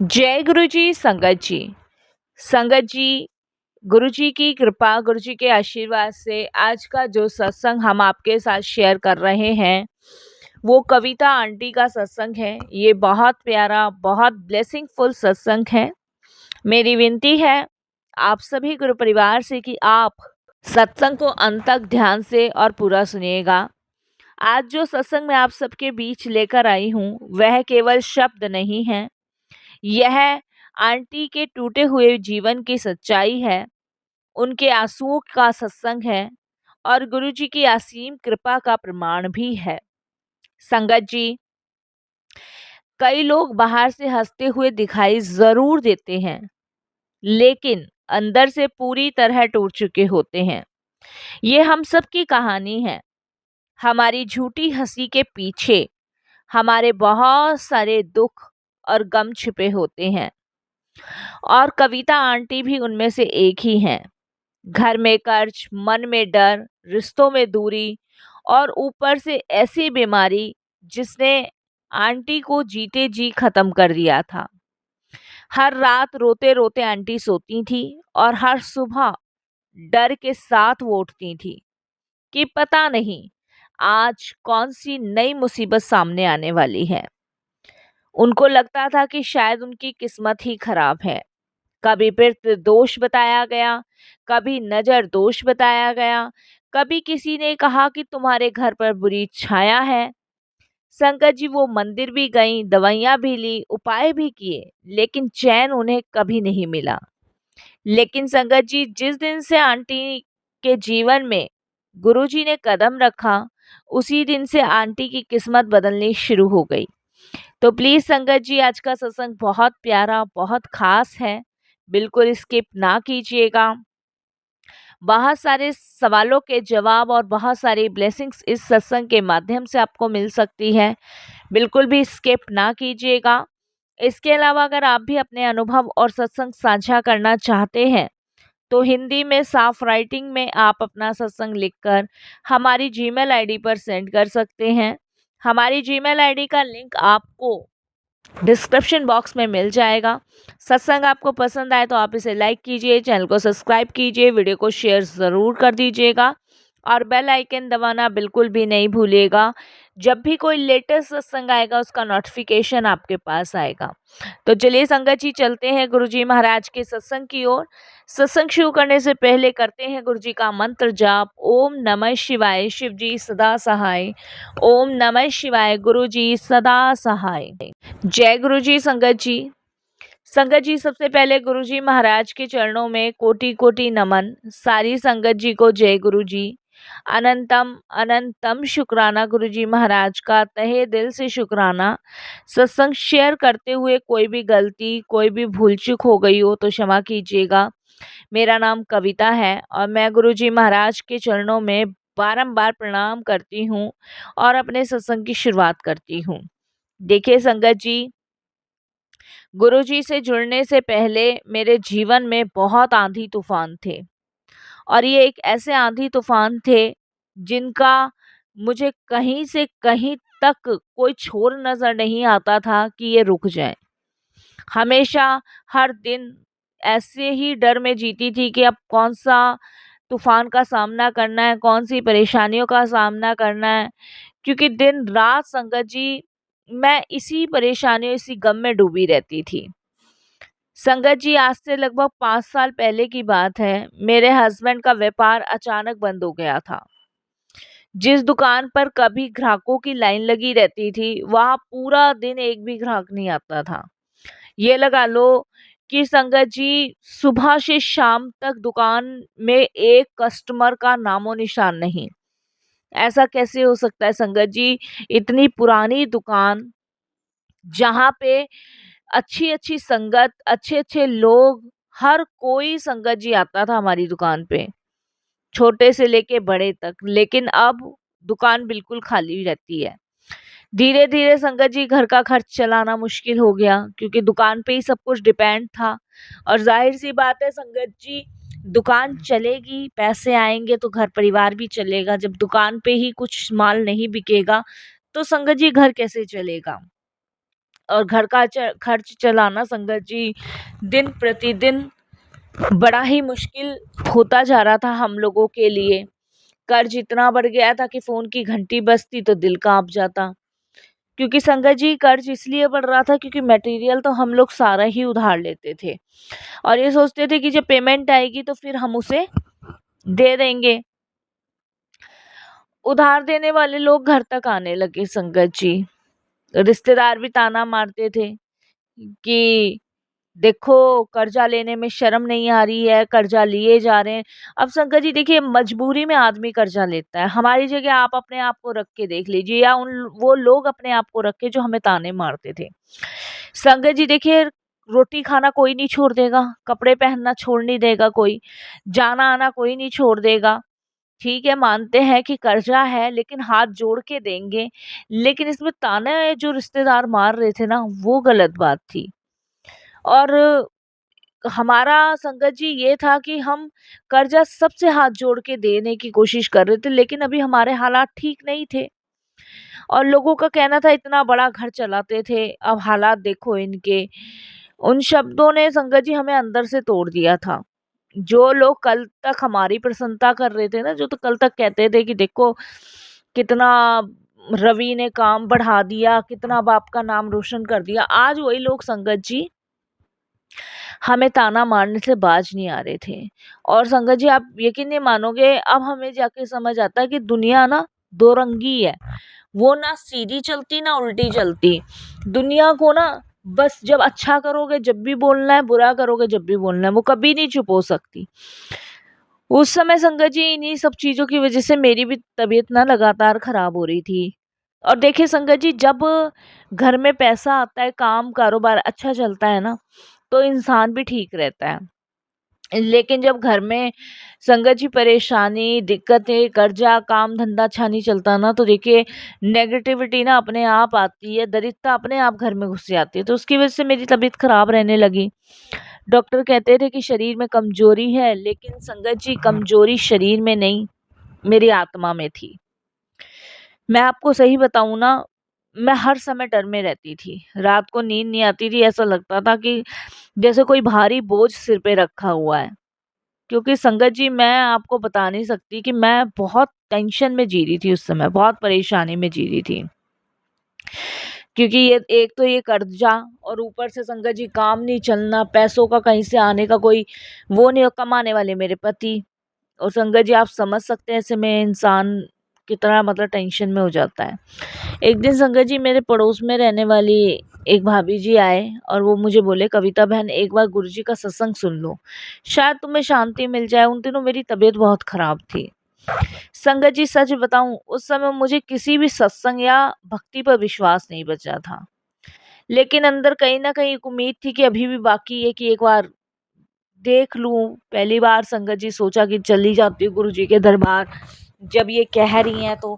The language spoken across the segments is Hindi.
जय गुरु जी। संगत जी, गुरु जी की कृपा, गुरु जी के आशीर्वाद से आज का जो सत्संग हम आपके साथ शेयर कर रहे हैं वो कविता आंटी का सत्संग है। ये बहुत प्यारा, बहुत ब्लेसिंगफुल सत्संग है। मेरी विनती है आप सभी गुरु परिवार से कि आप सत्संग को अंत तक ध्यान से और पूरा सुनिएगा। आज जो सत्संग मैं आप सबके बीच लेकर आई हूँ वह केवल शब्द नहीं है, यह आंटी के टूटे हुए जीवन की सच्चाई है, उनके आंसुओं का सत्संग है और गुरु जी की असीम कृपा का प्रमाण भी है। संगत जी, कई लोग बाहर से हंसते हुए दिखाई जरूर देते हैं, लेकिन अंदर से पूरी तरह टूट चुके होते हैं। ये हम सब की कहानी है। हमारी झूठी हंसी के पीछे हमारे बहुत सारे दुख और गम छिपे होते हैं और कविता आंटी भी उनमें से एक ही हैं। घर में कर्ज, मन में डर, रिश्तों में दूरी और ऊपर से ऐसी बीमारी जिसने आंटी को जीते जी खत्म कर दिया था। हर रात रोते रोते आंटी सोती थी और हर सुबह डर के साथ वो उठती थी कि पता नहीं आज कौन सी नई मुसीबत सामने आने वाली है। उनको लगता था कि शायद उनकी किस्मत ही खराब है। कभी पितृ दोष बताया गया, कभी नजर दोष बताया गया, कभी किसी ने कहा कि तुम्हारे घर पर बुरी छाया है। संगत जी, वो मंदिर भी गईं, दवाइयां भी ली, उपाय भी किए, लेकिन चैन उन्हें कभी नहीं मिला। लेकिन संगत जी, जिस दिन से आंटी के जीवन में गुरुजी ने कदम रखा, उसी दिन से आंटी की किस्मत बदलनी शुरू हो गई। तो प्लीज संगत जी, आज का सत्संग बहुत प्यारा, बहुत खास है, बिल्कुल स्किप ना कीजिएगा। बहुत सारे सवालों के जवाब और बहुत सारी ब्लेसिंग्स इस सत्संग के माध्यम से आपको मिल सकती है। बिल्कुल भी स्किप ना कीजिएगा। इसके अलावा अगर आप भी अपने अनुभव और सत्संग साझा करना चाहते हैं तो हिंदी में साफ राइटिंग में आप अपना सत्संग लिखकर हमारी जीमेल आईडी पर सेंड कर सकते हैं। हमारी जीमेल आईडी का लिंक आपको डिस्क्रिप्शन बॉक्स में मिल जाएगा। सत्संग आपको पसंद आए तो आप इसे लाइक कीजिए, चैनल को सब्सक्राइब कीजिए, वीडियो को शेयर ज़रूर कर दीजिएगा और बेल आइकन दबाना बिल्कुल भी नहीं भूलिएगा। जब भी कोई लेटेस्ट सत्संग आएगा उसका नोटिफिकेशन आपके पास आएगा। तो चलिए संगत जी, चलते हैं गुरु जी महाराज के सत्संग की ओर। सत्संग शुरू करने से पहले करते हैं गुरु जी का मंत्र जाप। ओम नमः शिवाय, शिव जी सदा सहाय। ओम नमः शिवाय, गुरु जी सदा सहाय। जय गुरु जी। संगत जी, सबसे पहले गुरु जी महाराज के चरणों में कोटि कोटि नमन। सारी संगत जी को जय गुरु जी। अनंतम अनंतम शुक्राना गुरु जी महाराज का, तहे दिल से शुक्राना। सत्संग शेयर करते हुए कोई भी गलती, कोई भी भूल चूक हो गई हो तो क्षमा कीजिएगा। मेरा नाम कविता है और मैं गुरु जी महाराज के चरणों में बारंबार प्रणाम करती हूँ और अपने सत्संग की शुरुआत करती हूँ। देखिए संगत जी, गुरुजी से जुड़ने से पहले मेरे जीवन में बहुत आंधी तूफान थे और ये एक ऐसे आंधी तूफान थे जिनका मुझे कहीं से कहीं तक कोई छोर नजर नहीं आता था कि ये रुक जाए। हमेशा हर दिन ऐसे ही डर में जीती थी कि अब कौन सा तूफान का सामना करना है, कौन सी परेशानियों का सामना करना है, क्योंकि दिन रात संगत जी मैं इसी परेशानियों, इसी गम में डूबी रहती थी। संगत जी, आज से लगभग 5 साल पहले की बात है। मेरे हस्बैंड का व्यापार अचानक बंद हो गया था। जिस दुकान पर कभी ग्राहकों की लाइन लगी रहती थी वहां पूरा दिन एक भी ग्राहक नहीं आता था। ये लगा लो कि संगत जी सुबह से शाम तक दुकान में एक कस्टमर का नामो निशान नहीं। ऐसा कैसे हो सकता है संगत जी? इतनी पुरानी दुकान जहाँ पे अच्छी अच्छी संगत, अच्छे अच्छे लोग, हर कोई संगत जी आता था हमारी दुकान पे, छोटे से लेके बड़े तक। लेकिन अब दुकान बिल्कुल खाली रहती है। धीरे धीरे संगत जी घर का खर्च चलाना मुश्किल हो गया क्योंकि दुकान पे ही सब कुछ डिपेंड था। और जाहिर सी बात है संगत जी, दुकान चलेगी, पैसे आएंगे तो घर परिवार भी चलेगा। जब दुकान पे ही कुछ माल नहीं बिकेगा तो संगत जी घर कैसे चलेगा? और घर का खर्च चलाना संगत जी दिन प्रतिदिन बड़ा ही मुश्किल होता जा रहा था हम लोगों के लिए। कर्ज इतना बढ़ गया था कि फ़ोन की घंटी बजती तो दिल काँप जाता। क्योंकि संगत जी कर्ज इसलिए बढ़ रहा था क्योंकि मटेरियल तो हम लोग सारा ही उधार लेते थे और ये सोचते थे कि जब पेमेंट आएगी तो फिर हम उसे दे देंगे। उधार देने वाले लोग घर तक आने लगे संगत जी। रिश्तेदार भी ताना मारते थे कि देखो कर्जा लेने में शर्म नहीं आ रही है, कर्जा लिए जा रहे हैं। अब संकट जी देखिए मजबूरी में आदमी कर्जा लेता है। हमारी जगह आप अपने आप को रख के देख लीजिए या उन वो लोग अपने आप को रख के जो हमें ताने मारते थे। संगत जी देखिए रोटी खाना कोई नहीं छोड़ देगा, कपड़े पहनना छोड़ नहीं देगा कोई, जाना आना कोई नहीं छोड़ देगा। ठीक है, मानते हैं कि कर्जा है लेकिन हाथ जोड़ के देंगे। लेकिन इसमें ताने जो रिश्तेदार मार रहे थे ना वो गलत बात थी। और हमारा संगत जी ये था कि हम कर्जा सबसे हाथ जोड़ के देने की कोशिश कर रहे थे लेकिन अभी हमारे हालात ठीक नहीं थे और लोगों का कहना था इतना बड़ा घर चलाते थे अब हालात देखो इनके। उन शब्दों ने संगत जी हमें अंदर से तोड़ दिया था। जो लोग कल तक हमारी प्रशंसा कर रहे थे ना, जो तो कल तक कहते थे कि देखो कितना रवि ने काम बढ़ा दिया, कितना बाप का नाम रोशन कर दिया, आज वही लोग संगत जी हमें ताना मारने से बाज नहीं आ रहे थे। और संगत जी आप यकीन नहीं मानोगे अब हमें जाके समझ आता है कि दुनिया ना दो रंगी है। वो ना सीधी चलती ना उल्टी चलती। दुनिया को ना बस जब अच्छा करोगे जब भी बोलना है, बुरा करोगे जब भी बोलना है, वो कभी नहीं चुप हो सकती। उस समय संगत जी इन्हीं सब चीज़ों की वज़ह से मेरी भी तबीयत ना लगातार ख़राब हो रही थी। और देखिए संगत जी जब घर में पैसा आता है, काम कारोबार अच्छा चलता है ना, तो इंसान भी ठीक रहता है। लेकिन जब घर में संगत जी परेशानी, दिक्कतें, कर्जा, काम धंधा अच्छा नहीं चलता ना तो देखिए नेगेटिविटी ना अपने आप आती है, दरिद्रता अपने आप घर में घुस जाती है। तो उसकी वज़ह से मेरी तबीयत ख़राब रहने लगी। डॉक्टर कहते थे कि शरीर में कमज़ोरी है, लेकिन संगत जी कमज़ोरी शरीर में नहीं, मेरी आत्मा में थी। मैं आपको सही बताऊँ ना, मैं हर समय डर में रहती थी। रात को नींद नहीं आती थी, ऐसा लगता था कि जैसे कोई भारी बोझ सिर पे रखा हुआ है। क्योंकि संगत जी मैं आपको बता नहीं सकती कि मैं बहुत टेंशन में जी रही थी उस समय, बहुत परेशानी में जी रही थी। क्योंकि ये एक तो ये कर्जा और ऊपर से संगत जी काम नहीं चलना, पैसों का कहीं से आने का कोई वो नहीं, कमाने वाले मेरे पति। और संगत जी आप समझ सकते हैं ऐसे में इंसान कितना मतलब टेंशन में हो जाता है। एक दिन संगत जी मेरे पड़ोस में रहने वाली एक भाभी जी आए और वो मुझे बोले कविता बहन एक बार गुरुजी का सत्संग सुन लो, शायद तुम्हें शांति मिल जाए। उन दिनों मेरी तबीयत बहुत खराब थी। संगत जी सच बताऊं उस समय मुझे किसी भी सत्संग या भक्ति पर विश्वास नहीं बचा था, लेकिन अंदर कहीं ना कहीं एक उम्मीद थी कि अभी भी बाकी है कि एक बार देख लूं। पहली बार संगत जी सोचा कि चली जाती हूँ गुरु जी के दरबार, जब ये कह रही हैं तो।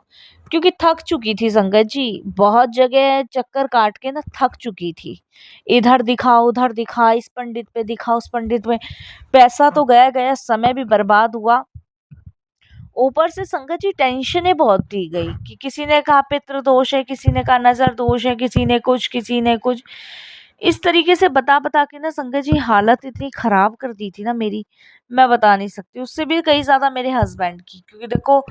क्योंकि थक चुकी थी संगत जी, बहुत जगह चक्कर काट के ना थक चुकी थी। इधर दिखा उधर दिखा, इस पंडित पे दिखा उस पंडित पे, पैसा तो गया गया, समय भी बर्बाद हुआ। ऊपर से संगत जी टेंशनें बहुत दी गई कि किसी ने कहा पितृ दोष है, किसी ने कहा नजर दोष है, किसी ने कुछ किसी ने कुछ। इस तरीके से बता बता के ना संगत जी हालत इतनी खराब कर दी थी ना मेरी, मैं बता नहीं सकती। उससे भी कहीं ज्यादा मेरे हस्बैंड की, क्योंकि देखो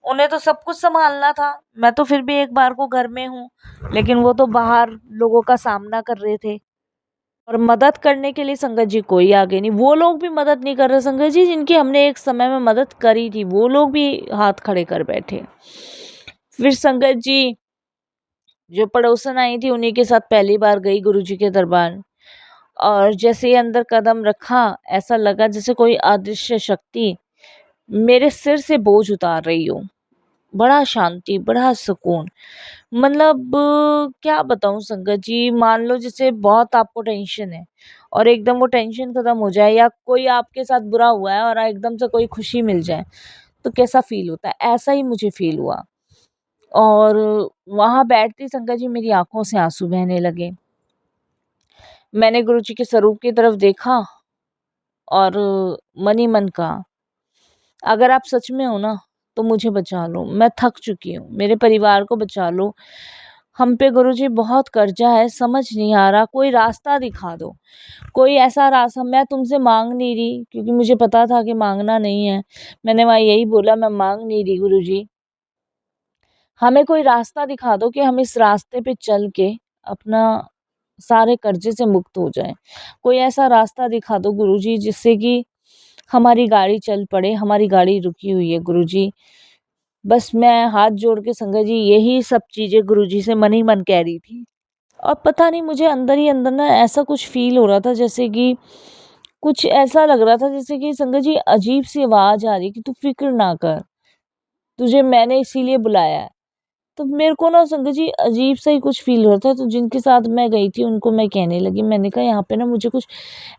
उन्हें तो सब कुछ संभालना था, मैं तो फिर भी एक बार को घर में हूँ, लेकिन वो तो बाहर लोगों का सामना कर रहे थे। और मदद करने के लिए संगत जी कोई आगे नहीं, वो लोग भी मदद नहीं कर रहे संगत जी जिनकी हमने एक समय में मदद करी थी, वो लोग भी हाथ खड़े कर बैठे। फिर संगत जी जो पड़ोसन आई थी उन्हीं के साथ पहली बार गई गुरुजी के दरबार, और जैसे ही अंदर कदम रखा ऐसा लगा जैसे कोई अदृश्य शक्ति मेरे सिर से बोझ उतार रही हो। बड़ा शांति, बड़ा सुकून, मतलब क्या बताऊं संगत जी, मान लो जैसे बहुत आपको टेंशन है और एकदम वो टेंशन खत्म हो जाए, या कोई आपके साथ बुरा हुआ है और एकदम से कोई खुशी मिल जाए तो कैसा फील होता है, ऐसा ही मुझे फील हुआ। और वहां बैठती संगत जी मेरी आंखों से आंसू बहने लगे। मैंने गुरु जी के स्वरूप की तरफ देखा और मन ही मन कहा अगर आप सच में हो ना तो मुझे बचा लो, मैं थक चुकी हूँ, मेरे परिवार को बचा लो। हम पे गुरुजी बहुत कर्जा है, समझ नहीं आ रहा, कोई रास्ता दिखा दो, कोई ऐसा रास्ता। मैं तुमसे मांग नहीं रही क्योंकि मुझे पता था कि मांगना नहीं है। मैंने वहाँ यही बोला, मैं मांग नहीं रही गुरुजी, हमें कोई रास्ता दिखा दो कि हम इस रास्ते पे चल के अपना सारे कर्जे से मुक्त हो जाएं। कोई ऐसा रास्ता दिखा दो गुरुजी जिससे कि हमारी गाड़ी चल पड़े। हमारी गाड़ी रुकी हुई है गुरुजी। बस मैं हाथ जोड़ के संगत जी यही सब चीजें गुरुजी से मन ही मन कह रही थी। और पता नहीं मुझे अंदर ही अंदर ना ऐसा कुछ फील हो रहा था, जैसे कि कुछ ऐसा लग रहा था जैसे कि संगत जी अजीब सी आवाज आ रही कि तू फिक्र ना कर, तुझे मैंने इसीलिए बुलाया है। तो मेरे को ना संगत जी अजीब सा ही कुछ फील हो रहा था। तो जिनके साथ मैं गई थी उनको मैं कहने लगी, मैंने कहा यहाँ पे ना मुझे कुछ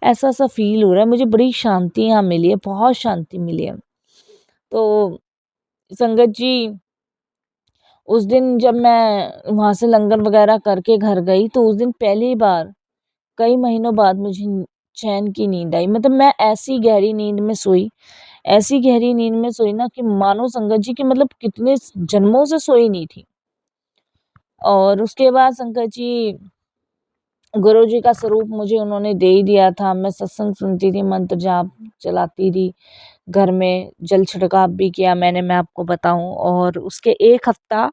ऐसा सा फील हो रहा है, मुझे बड़ी शांति यहाँ मिली है, बहुत शांति मिली है। तो संगत जी उस दिन जब मैं वहां से लंगर वगैरह करके घर गई तो उस दिन पहली बार कई महीनों बाद मुझे चैन की नींद आई। मतलब मैं ऐसी गहरी नींद में सोई, ऐसी गहरी नींद में सोई ना कि मानो संगत जी की मतलब कितने जन्मों से सोई नहीं थी। और उसके बाद संगत जी गुरु जी का स्वरूप मुझे उन्होंने दे ही दिया था। मैं सत्संग सुनती थी, मंत्र जाप चलाती थी, घर में जल छिड़काव भी किया मैंने, मैं आपको बताऊं। और उसके एक हफ्ता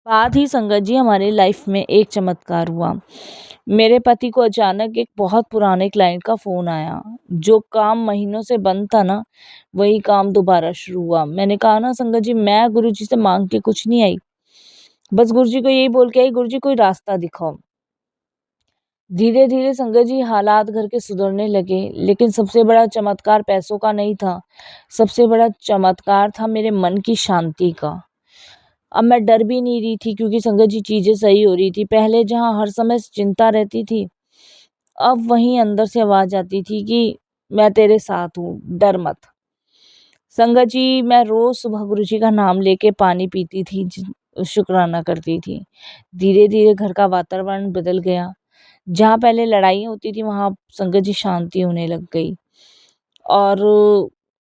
बाद ही संगत जी हमारी लाइफ में एक चमत्कार हुआ। मेरे पति को अचानक एक बहुत पुराने क्लाइंट का फोन आया। जो काम महीनों से बंद था ना, वही काम दोबारा शुरू हुआ। मैंने कहा ना संगत जी, मैं गुरु जी से मांग के कुछ नहीं आई, बस गुरु जी को यही बोल के आई, गुरु जी कोई रास्ता दिखाओ। धीरे धीरे संगत जी हालात घर के सुधरने लगे। लेकिन सबसे बड़ा चमत्कार पैसों का नहीं था, सबसे बड़ा चमत्कार था मेरे मन की शांति का। अब मैं डर भी नहीं रही थी क्योंकि संगत जी चीजें सही हो रही थी। पहले जहां हर समय चिंता रहती थी, अब वहीं अंदर से आवाज आती थी कि मैं तेरे साथ हूँ, डर मत। संगत जी मैं रोज सुबह गुरु जी का नाम लेके पानी पीती थी, शुक्राना करती थी। धीरे धीरे घर का वातावरण बदल गया। जहाँ पहले लड़ाइयाँ होती थी वहाँ संगत जी शांति होने लग गई। और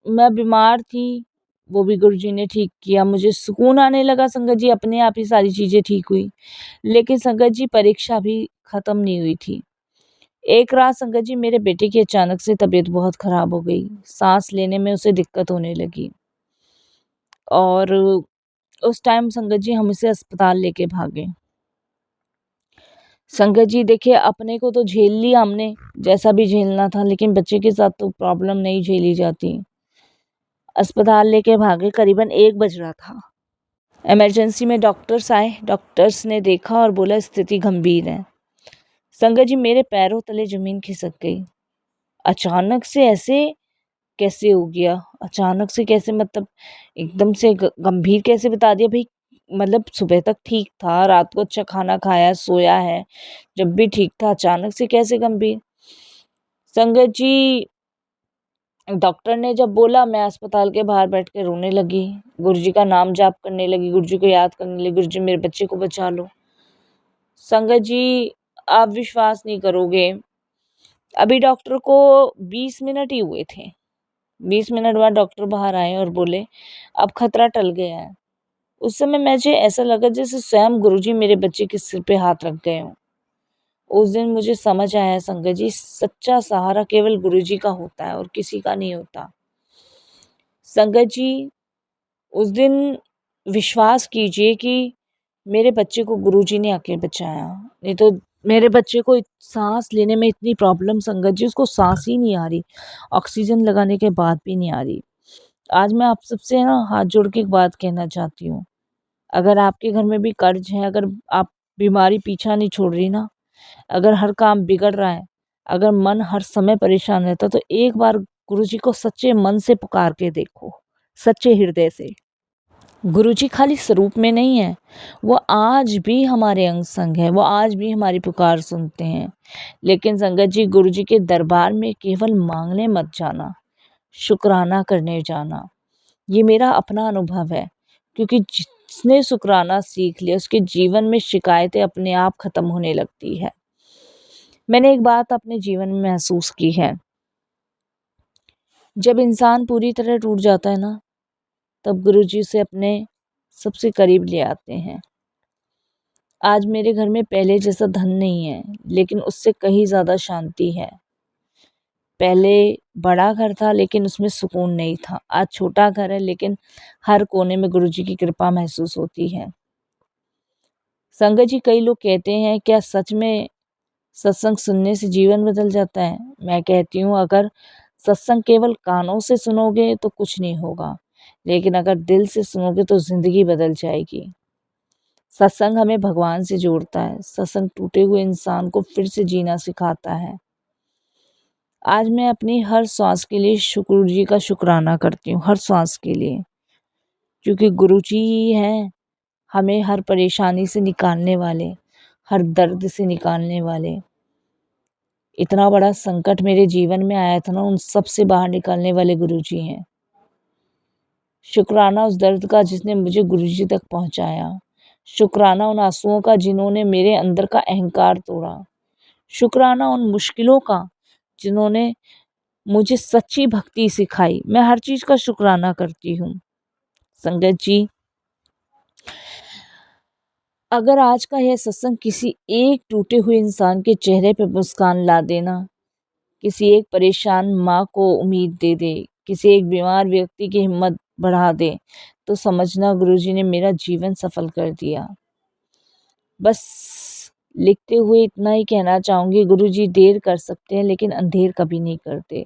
मैं बीमार थी, वो भी गुरुजी ने ठीक किया। मुझे सुकून आने लगा संगत जी, अपने आप ही सारी चीजें ठीक हुई। लेकिन संगत जी परीक्षा भी खत्म नहीं हुई थी। एक रात संगत जी मेरे बेटे की अचानक से तबीयत बहुत खराब हो गई, सांस लेने में उसे दिक्कत होने लगी। और उस टाइम संगत जी हम इसे अस्पताल लेके भागे। संगत जी देखिए अपने को तो झेल लिया हमने, जैसा भी झेलना था, लेकिन बच्चे के साथ तो प्रॉब्लम नहीं झेली जाती। अस्पताल लेके भागे, करीबन 1 बज रहा था। इमरजेंसी में डॉक्टर्स आए, डॉक्टर्स ने देखा और बोला स्थिति गंभीर है। संगत जी मेरे पैरों तले जमीन खिसक गई। अचानक से ऐसे कैसे हो गया, अचानक से कैसे, मतलब एकदम से गंभीर कैसे बता दिया भाई। मतलब सुबह तक ठीक था, रात को अच्छा खाना खाया, सोया है, जब भी ठीक था, अचानक से कैसे गंभीर। संगत जी डॉक्टर ने जब बोला, मैं अस्पताल के बाहर बैठ के रोने लगी, गुरुजी का नाम जाप करने लगी, गुरुजी को याद करने लगी, गुरुजी मेरे बच्चे को बचा लो। संगत जी आप विश्वास नहीं करोगे, अभी डॉक्टर को 20 मिनट ही हुए थे। 20 मिनट बाद डॉक्टर बाहर आए और बोले अब खतरा टल गया है। उस समय मुझे ऐसा लगा जैसे स्वयं गुरुजी मेरे बच्चे के सिर पे हाथ रख गए हों। उस दिन मुझे समझ आया संगत जी, सच्चा सहारा केवल गुरुजी का होता है और किसी का नहीं होता। संगत जी उस दिन विश्वास कीजिए कि मेरे बच्चे को गुरुजी ने आके बचाया। नहीं तो मेरे बच्चे को सांस लेने में इतनी प्रॉब्लम संगत जी, उसको सांस ही नहीं आ रही, ऑक्सीजन लगाने के बाद भी नहीं आ रही। आज मैं आप सबसे ना हाथ जोड़ के एक बात कहना चाहती हूँ, अगर आपके घर में भी कर्ज है, अगर आप बीमारी पीछा नहीं छोड़ रही ना, अगर हर काम बिगड़ रहा है, अगर मन हर समय परेशान रहता, तो एक बार गुरुजी को सच्चे मन से पुकार के देखो, सच्चे हृदय से। गुरुजी खाली स्वरूप में नहीं है, वो आज भी हमारे अंग संग है, वो आज भी हमारी पुकार सुनते हैं। लेकिन संगत जी गुरुजी के दरबार में केवल मांगने मत जाना, शुक्राना करने जाना। ये मेरा अपना अनुभव है, क्योंकि जिसने शुक्राना सीख लिया उसके जीवन में शिकायतें अपने आप खत्म होने लगती है। मैंने एक बात अपने जीवन में महसूस की है, जब इंसान पूरी तरह टूट जाता है ना, तब गुरुजी से अपने सबसे करीब ले आते हैं। आज मेरे घर में पहले जैसा धन नहीं है, लेकिन उससे कहीं ज़्यादा शांति है। पहले बड़ा घर था लेकिन उसमें सुकून नहीं था। आज छोटा घर है लेकिन हर कोने में गुरुजी की कृपा महसूस होती है। संगत जी, कई लोग कहते हैं क्या सच में सत्संग सुनने से जीवन बदल जाता है? मैं कहती हूँ अगर सत्संग केवल कानों से सुनोगे तो कुछ नहीं होगा, लेकिन अगर दिल से सुनोगे तो जिंदगी बदल जाएगी। सत्संग हमें भगवान से जोड़ता है। सत्संग टूटे हुए इंसान को फिर से जीना सिखाता है। आज मैं अपनी हर सांस के लिए गुरु जी का शुक्राना करती हूँ, हर सांस के लिए, क्योंकि गुरु जी ही हैं हमें हर परेशानी से निकालने वाले, हर दर्द से निकालने वाले। इतना बड़ा संकट मेरे जीवन में आया था ना, उन सब से बाहर निकालने वाले गुरु जी हैं। शुक्राना उस दर्द का जिसने मुझे गुरु जी तक पहुंचाया। शुक्राना उन आंसुओं का जिन्होंने मेरे अंदर का अहंकार तोड़ा। शुक्राना उन मुश्किलों का जिन्होंने मुझे सच्ची भक्ति सिखाई। मैं हर चीज का शुक्राना करती हूँ। संगत जी, अगर आज का यह सत्संग किसी एक टूटे हुए इंसान के चेहरे पर मुस्कान ला देना, किसी एक परेशान माँ को उम्मीद दे दे, किसी एक बीमार व्यक्ति की हिम्मत बढ़ा दे, तो समझना गुरुजी ने मेरा जीवन सफल कर दिया। बस लिखते हुए इतना ही कहना चाहूंगी, गुरुजी देर कर सकते हैं लेकिन अंधेर कभी नहीं करते।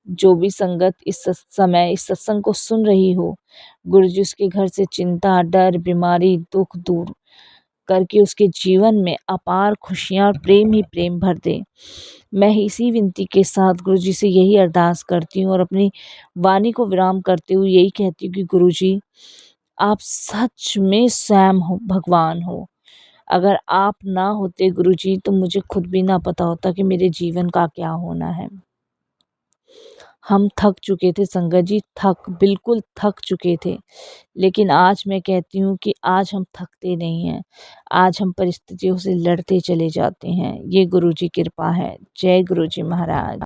जो भी संगत इस समय इस सत्संग को सुन रही हो, गुरुजी उसके घर से चिंता, डर, बीमारी, दुख दूर करके उसके जीवन में अपार खुशियां और प्रेम ही प्रेम भर दे। मैं इसी विनती के साथ गुरुजी से यही अरदास करती हूँ और अपनी वाणी को विराम करते हुए यही कहती हूँ कि गुरुजी, आप सच में स्वयं हो, भगवान हो। अगर आप ना होते गुरुजी तो मुझे खुद भी ना पता होता कि मेरे जीवन का क्या होना है। हम थक चुके थे संगत जी, बिल्कुल थक चुके थे। लेकिन आज मैं कहती हूँ कि आज हम थकते नहीं हैं। आज हम परिस्थितियों से लड़ते चले जाते हैं। ये गुरुजी कृपा है। जय गुरुजी महाराज।